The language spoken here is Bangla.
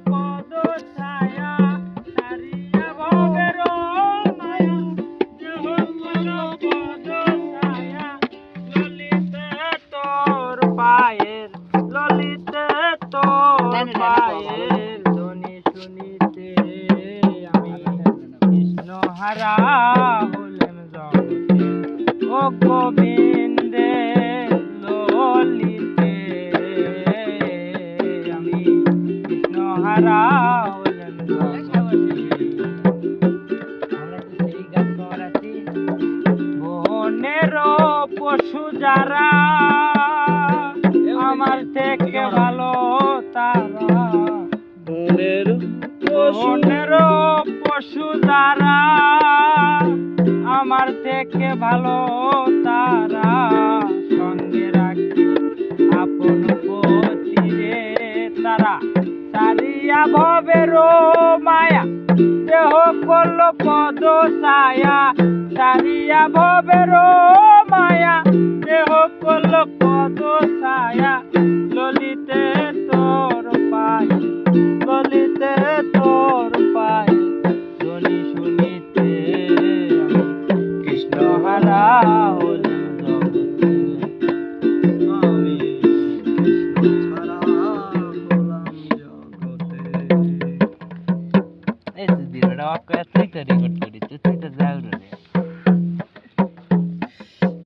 পদ ছায়া সারিয়া ভবের মায়া দেহ কল পদ ছায়া ললিতে তোর পায়ের ললিতে তোর পায়ের ধ্বনি শুনিতে আমি কৃষ্ণ হারা হলেম জগতে ও গোবিন্দে ললিতে আমি কৃষ্ণ হারা হলেম বনের পশু যারা আমার থেকে ভালো তারা বনের পশু যারা আমার থেকে ভালো তারা সঙ্গে রাখি আপন পতিরে তারা সারিয়া ভবের মায়া দেহ কল পদ ছায়া সারিয়া ভবের মায়া দেহ কল পদ ছায়া ললিতে তোর পাই ললিতে তোর পাই ধ্বনি শুনিতে কৃষ্ণ হারা হলেম জগতে আমি কৃষ্ণ ছাড়া হলাম জগতে। এই দিনটা অক্কা তুই তো রেকর্ড করি তুই তো যাও